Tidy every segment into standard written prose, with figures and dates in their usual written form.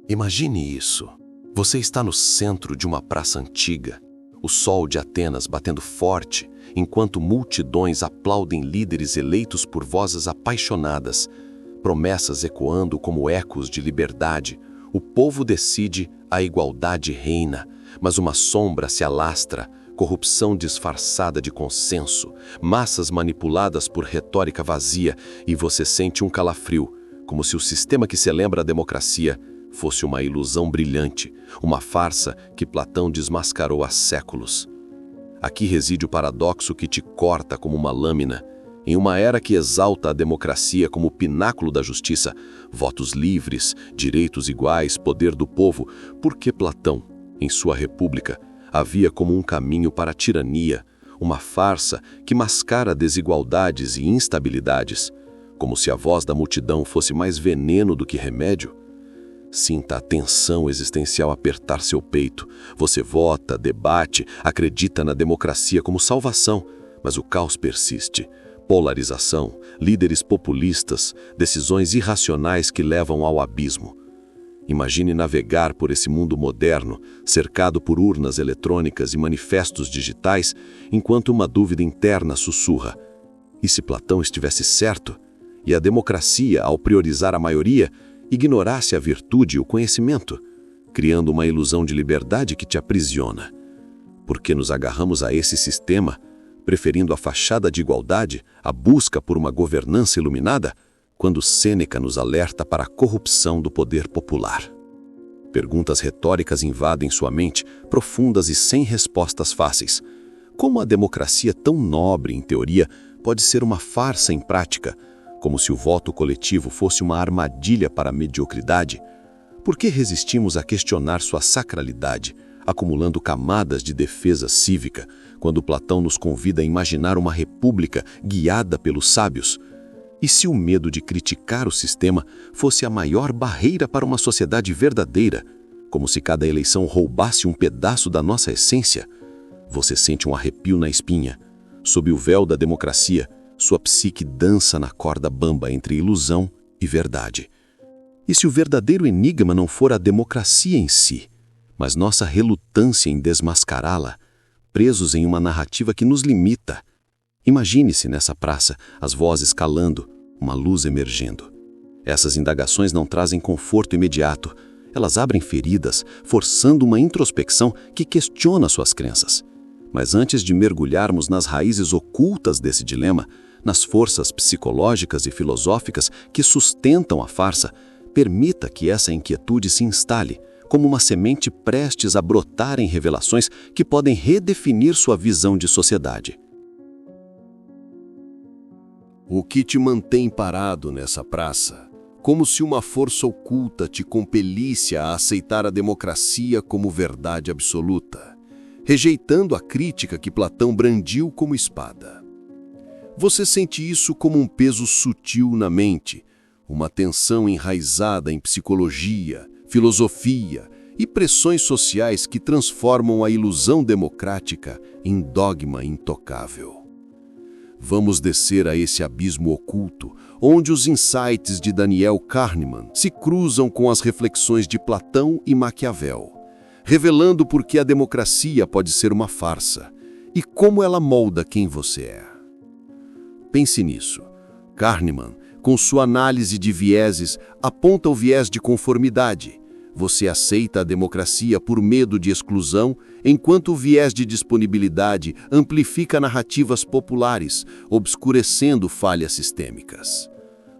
Imagine isso. Você está no centro de uma praça antiga, o sol de Atenas batendo forte, enquanto multidões aplaudem líderes eleitos por vozes apaixonadas, promessas ecoando como ecos de liberdade. O povo decide, a igualdade reina, mas uma sombra se alastra, corrupção disfarçada de consenso, massas manipuladas por retórica vazia, e você sente um calafrio, como se o sistema que celebra a democracia fosse uma ilusão brilhante, uma farsa que Platão desmascarou há séculos. Aqui reside o paradoxo que te corta como uma lâmina. Em uma era que exalta a democracia como o pináculo da justiça, votos livres, direitos iguais, poder do povo, por que Platão, em sua República, havia como um caminho para a tirania, uma farsa que mascara desigualdades e instabilidades, como se a voz da multidão fosse mais veneno do que remédio? Sinta a tensão existencial apertar seu peito. Você vota, debate, acredita na democracia como salvação, mas o caos persiste. Polarização, líderes populistas, decisões irracionais que levam ao abismo. Imagine navegar por esse mundo moderno, cercado por urnas eletrônicas e manifestos digitais, enquanto uma dúvida interna sussurra: e se Platão estivesse certo? E a democracia, ao priorizar a maioria, ignorasse a virtude e o conhecimento, criando uma ilusão de liberdade que te aprisiona? Por que nos agarramos a esse sistema, preferindo a fachada de igualdade, a busca por uma governança iluminada, quando Sêneca nos alerta para a corrupção do poder popular? Perguntas retóricas invadem sua mente, profundas e sem respostas fáceis. Como a democracia tão nobre em teoria pode ser uma farsa em prática, como se o voto coletivo fosse uma armadilha para a mediocridade? Por que resistimos a questionar sua sacralidade, acumulando camadas de defesa cívica, quando Platão nos convida a imaginar uma república guiada pelos sábios? E se o medo de criticar o sistema fosse a maior barreira para uma sociedade verdadeira, como se cada eleição roubasse um pedaço da nossa essência? Você sente um arrepio na espinha. Sob o véu da democracia, sua psique dança na corda bamba entre ilusão e verdade. E se o verdadeiro enigma não for a democracia em si, mas nossa relutância em desmascará-la, presos em uma narrativa que nos limita? Imagine-se nessa praça, as vozes calando, uma luz emergendo. Essas indagações não trazem conforto imediato. Elas abrem feridas, forçando uma introspecção que questiona suas crenças. Mas antes de mergulharmos nas raízes ocultas desse dilema, nas forças psicológicas e filosóficas que sustentam a farsa, permita que essa inquietude se instale, como uma semente prestes a brotar em revelações que podem redefinir sua visão de sociedade. O que te mantém parado nessa praça? Como se uma força oculta te compelisse a aceitar a democracia como verdade absoluta, rejeitando a crítica que Platão brandiu como espada. Você sente isso como um peso sutil na mente, uma tensão enraizada em psicologia, filosofia e pressões sociais que transformam a ilusão democrática em dogma intocável. Vamos descer a esse abismo oculto, onde os insights de Daniel Kahneman se cruzam com as reflexões de Platão e Maquiavel, revelando por que a democracia pode ser uma farsa e como ela molda quem você é. Pense nisso. Kahneman, com sua análise de vieses, aponta o viés de conformidade. Você aceita a democracia por medo de exclusão, enquanto o viés de disponibilidade amplifica narrativas populares, obscurecendo falhas sistêmicas.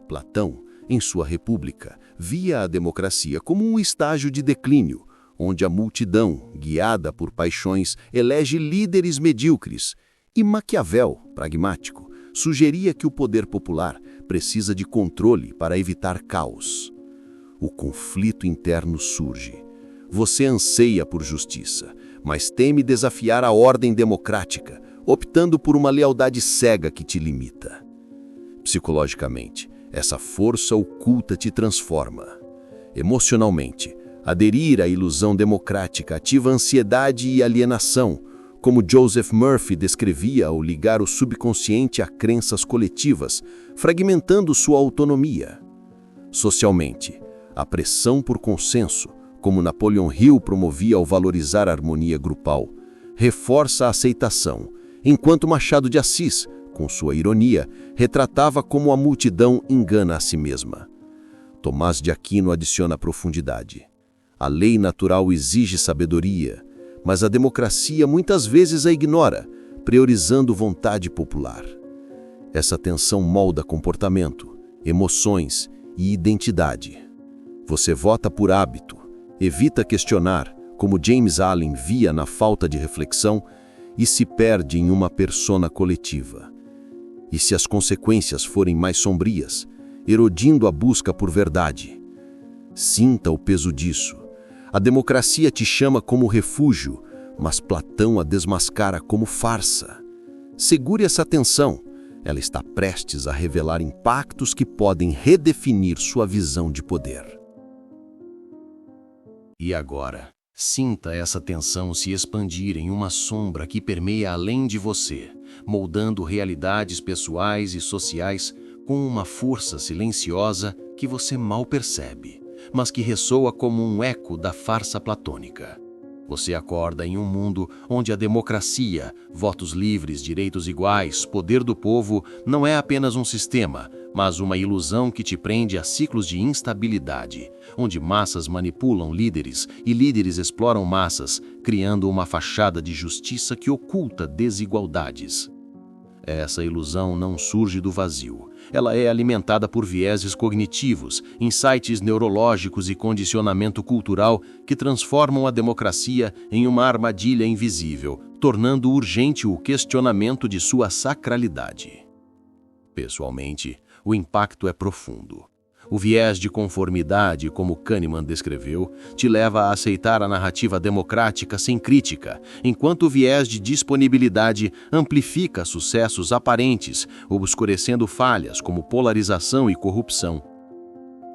Platão, em sua República, via a democracia como um estágio de declínio, onde a multidão, guiada por paixões, elege líderes medíocres, e Maquiavel, pragmático, sugeria que o poder popular precisa de controle para evitar caos. O conflito interno surge. Você anseia por justiça, mas teme desafiar a ordem democrática, optando por uma lealdade cega que te limita. Psicologicamente, essa força oculta te transforma. Emocionalmente, aderir à ilusão democrática ativa ansiedade e alienação, como Joseph Murphy descrevia ao ligar o subconsciente a crenças coletivas, fragmentando sua autonomia. Socialmente, a pressão por consenso, como Napoleon Hill promovia ao valorizar a harmonia grupal, reforça a aceitação, enquanto Machado de Assis, com sua ironia, retratava como a multidão engana a si mesma. Tomás de Aquino adiciona profundidade. A lei natural exige sabedoria, mas a democracia muitas vezes a ignora, priorizando vontade popular. Essa tensão molda comportamento, emoções e identidade. Você vota por hábito, evita questionar, como James Allen via na falta de reflexão, e se perde em uma persona coletiva. E se as consequências forem mais sombrias, erodindo a busca por verdade? Sinta o peso disso. A democracia te chama como refúgio, mas Platão a desmascara como farsa. Segure essa tensão. Ela está prestes a revelar impactos que podem redefinir sua visão de poder. E agora, sinta essa tensão se expandir em uma sombra que permeia além de você, moldando realidades pessoais e sociais com uma força silenciosa que você mal percebe, mas que ressoa como um eco da farsa platônica. Você acorda em um mundo onde a democracia, votos livres, direitos iguais, poder do povo não é apenas um sistema, mas uma ilusão que te prende a ciclos de instabilidade, onde massas manipulam líderes e líderes exploram massas, criando uma fachada de justiça que oculta desigualdades. Essa ilusão não surge do vazio. Ela é alimentada por vieses cognitivos, insights neurológicos e condicionamento cultural que transformam a democracia em uma armadilha invisível, tornando urgente o questionamento de sua sacralidade. Pessoalmente, o impacto é profundo. O viés de conformidade, como Kahneman descreveu, te leva a aceitar a narrativa democrática sem crítica, enquanto o viés de disponibilidade amplifica sucessos aparentes, obscurecendo falhas como polarização e corrupção.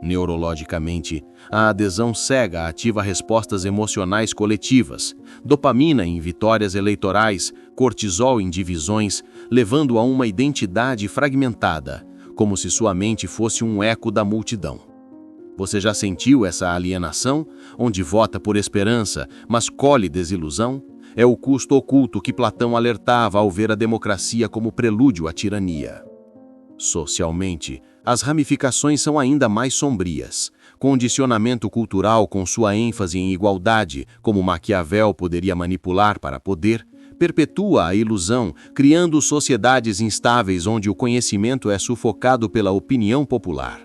Neurologicamente, a adesão cega ativa respostas emocionais coletivas, dopamina em vitórias eleitorais, cortisol em divisões, levando a uma identidade fragmentada, como se sua mente fosse um eco da multidão. Você já sentiu essa alienação, onde vota por esperança, mas colhe desilusão? É o custo oculto que Platão alertava ao ver a democracia como prelúdio à tirania. Socialmente, as ramificações são ainda mais sombrias. Condicionamento cultural com sua ênfase em igualdade, como Maquiavel poderia manipular para poder, perpetua a ilusão, criando sociedades instáveis onde o conhecimento é sufocado pela opinião popular.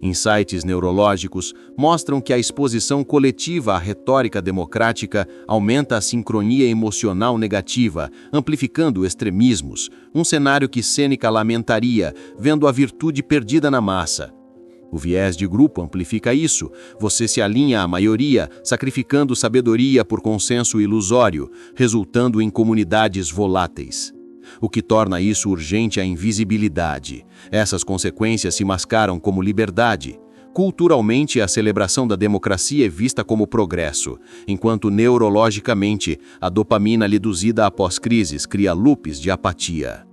Insights neurológicos mostram que a exposição coletiva à retórica democrática aumenta a sincronia emocional negativa, amplificando extremismos, um cenário que Sêneca lamentaria, vendo a virtude perdida na massa. O viés de grupo amplifica isso. Você se alinha à maioria, sacrificando sabedoria por consenso ilusório, resultando em comunidades voláteis. O que torna isso urgente é a invisibilidade. Essas consequências se mascaram como liberdade. Culturalmente, a celebração da democracia é vista como progresso, enquanto neurologicamente, a dopamina reduzida após crises cria loops de apatia.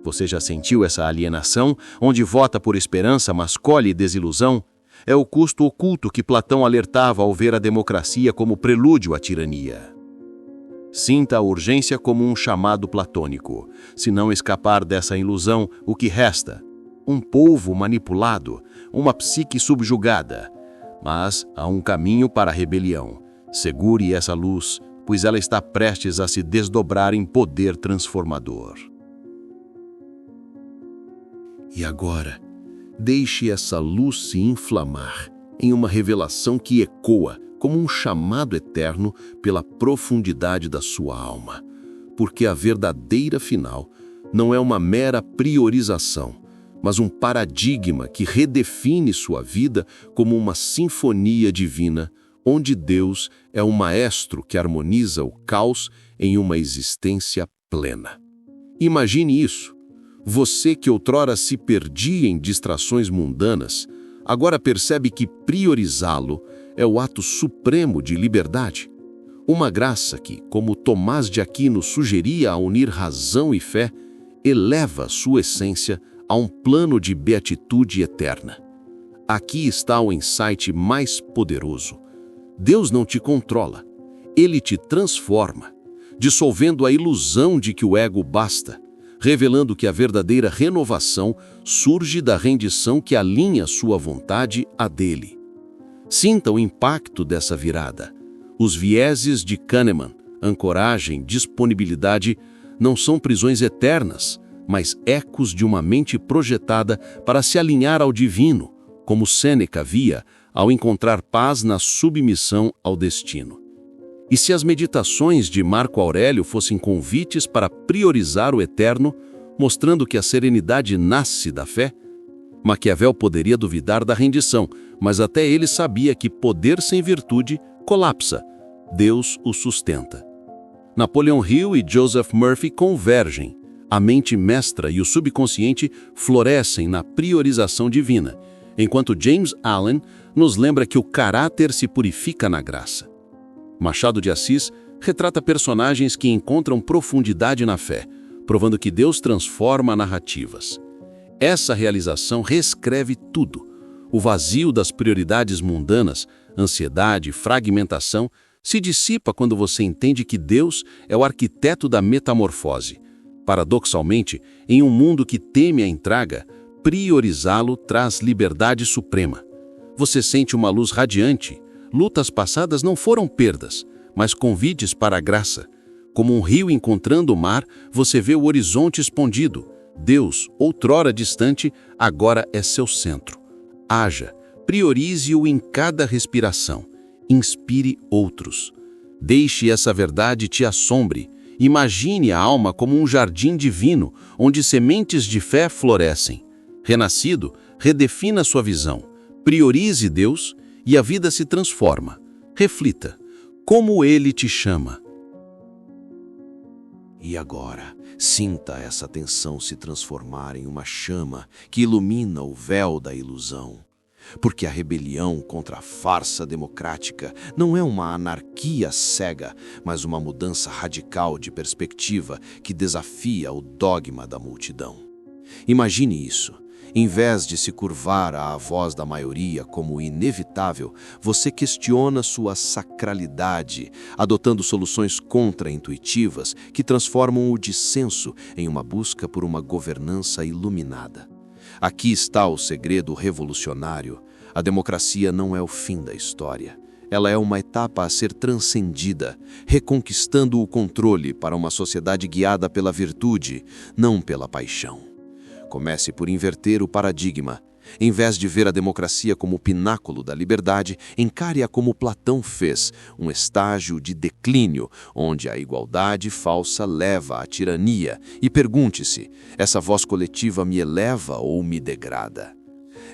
Você já sentiu essa alienação, onde vota por esperança, mas colhe desilusão? É o custo oculto que Platão alertava ao ver a democracia como prelúdio à tirania. Sinta a urgência como um chamado platônico. Se não escapar dessa ilusão, o que resta? Um povo manipulado, uma psique subjugada. Mas há um caminho para a rebelião. Segure essa luz, pois ela está prestes a se desdobrar em poder transformador. E agora, deixe essa luz se inflamar em uma revelação que ecoa como um chamado eterno pela profundidade da sua alma, porque a verdadeira final não é uma mera priorização, mas um paradigma que redefine sua vida como uma sinfonia divina, onde Deus é um maestro que harmoniza o caos em uma existência plena. Imagine isso. Você que outrora se perdia em distrações mundanas, agora percebe que priorizá-lo é o ato supremo de liberdade. Uma graça que, como Tomás de Aquino sugeria a unir razão e fé, eleva sua essência a um plano de beatitude eterna. Aqui está o insight mais poderoso. Deus não te controla, Ele te transforma, dissolvendo a ilusão de que o ego basta, revelando que a verdadeira renovação surge da rendição que alinha sua vontade à dele. Sinta o impacto dessa virada. Os vieses de Kahneman, ancoragem, disponibilidade, não são prisões eternas, mas ecos de uma mente projetada para se alinhar ao divino, como Sêneca via ao encontrar paz na submissão ao destino. E se as meditações de Marco Aurélio fossem convites para priorizar o eterno, mostrando que a serenidade nasce da fé? Maquiavel poderia duvidar da rendição, mas até ele sabia que poder sem virtude colapsa. Deus o sustenta. Napoleon Hill e Joseph Murphy convergem. A mente mestra e o subconsciente florescem na priorização divina, enquanto James Allen nos lembra que o caráter se purifica na graça. Machado de Assis retrata personagens que encontram profundidade na fé, provando que Deus transforma narrativas. Essa realização reescreve tudo. O vazio das prioridades mundanas, ansiedade, fragmentação, se dissipa quando você entende que Deus é o arquiteto da metamorfose. Paradoxalmente, em um mundo que teme a intriga, priorizá-lo traz liberdade suprema. Você sente uma luz radiante. Lutas passadas não foram perdas, mas convites para a graça. Como um rio encontrando o mar, você vê o horizonte expandido. Deus, outrora distante, agora é seu centro. Haja, priorize-o em cada respiração. Inspire outros. Deixe essa verdade te assombre. Imagine a alma como um jardim divino, onde sementes de fé florescem. Renascido, redefina sua visão. Priorize Deus e a vida se transforma. Reflita. Como Ele te chama? E agora, sinta essa tensão se transformar em uma chama que ilumina o véu da ilusão. Porque a rebelião contra a farsa democrática não é uma anarquia cega, mas uma mudança radical de perspectiva que desafia o dogma da multidão. Imagine isso. Em vez de se curvar à voz da maioria como inevitável, você questiona sua sacralidade, adotando soluções contra-intuitivas que transformam o dissenso em uma busca por uma governança iluminada. Aqui está o segredo revolucionário. A democracia não é o fim da história. Ela é uma etapa a ser transcendida, reconquistando o controle para uma sociedade guiada pela virtude, não pela paixão. Comece por inverter o paradigma. Em vez de ver a democracia como o pináculo da liberdade, encare-a como Platão fez, um estágio de declínio, onde a igualdade falsa leva à tirania. E pergunte-se, essa voz coletiva me eleva ou me degrada?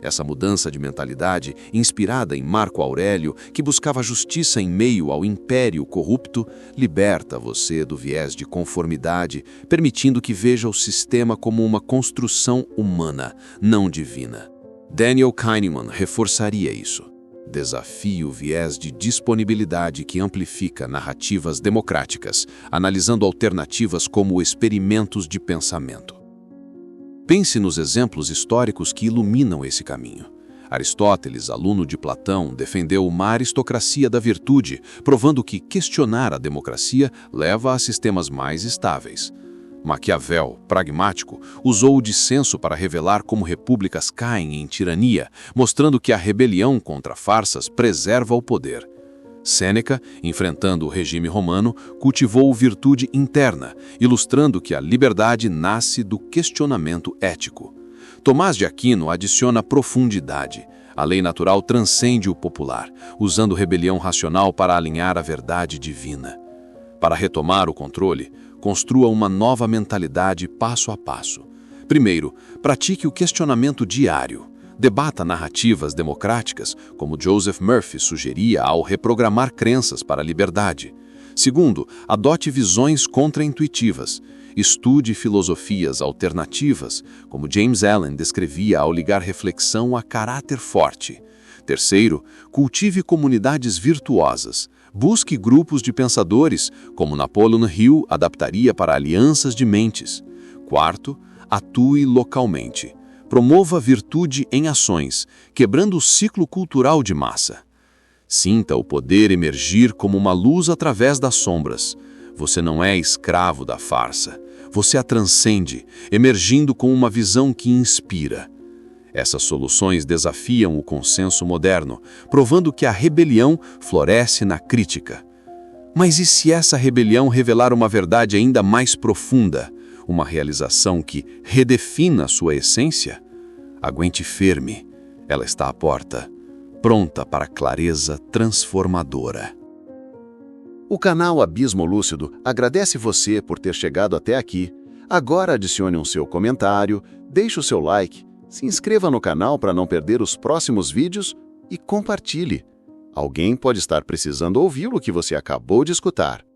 Essa mudança de mentalidade, inspirada em Marco Aurélio, que buscava justiça em meio ao império corrupto, liberta você do viés de conformidade, permitindo que veja o sistema como uma construção humana, não divina. Daniel Kahneman reforçaria isso. Desafie o viés de disponibilidade que amplifica narrativas democráticas, analisando alternativas como experimentos de pensamento. Pense nos exemplos históricos que iluminam esse caminho. Aristóteles, aluno de Platão, defendeu uma aristocracia da virtude, provando que questionar a democracia leva a sistemas mais estáveis. Maquiavel, pragmático, usou o dissenso para revelar como repúblicas caem em tirania, mostrando que a rebelião contra farsas preserva o poder. Sêneca, enfrentando o regime romano, cultivou virtude interna, ilustrando que a liberdade nasce do questionamento ético. Tomás de Aquino adiciona profundidade. A lei natural transcende o popular, usando rebelião racional para alinhar a verdade divina. Para retomar o controle, construa uma nova mentalidade passo a passo. Primeiro, pratique o questionamento diário. Debata narrativas democráticas, como Joseph Murphy sugeria ao reprogramar crenças para a liberdade. Segundo, adote visões contra-intuitivas. Estude filosofias alternativas, como James Allen descrevia ao ligar reflexão a caráter forte. Terceiro, cultive comunidades virtuosas. Busque grupos de pensadores, como Napoleon Hill adaptaria para alianças de mentes. Quarto, atue localmente. Promova virtude em ações, quebrando o ciclo cultural de massa. Sinta o poder emergir como uma luz através das sombras. Você não é escravo da farsa. Você a transcende, emergindo com uma visão que inspira. Essas soluções desafiam o consenso moderno, provando que a rebelião floresce na crítica. Mas e se essa rebelião revelar uma verdade ainda mais profunda, uma realização que redefina sua essência? Aguente firme, ela está à porta, pronta para a clareza transformadora. O canal Abismo Lúcido agradece você por ter chegado até aqui. Agora adicione um seu comentário, deixe o seu like, se inscreva no canal para não perder os próximos vídeos e compartilhe. Alguém pode estar precisando ouvir o que você acabou de escutar.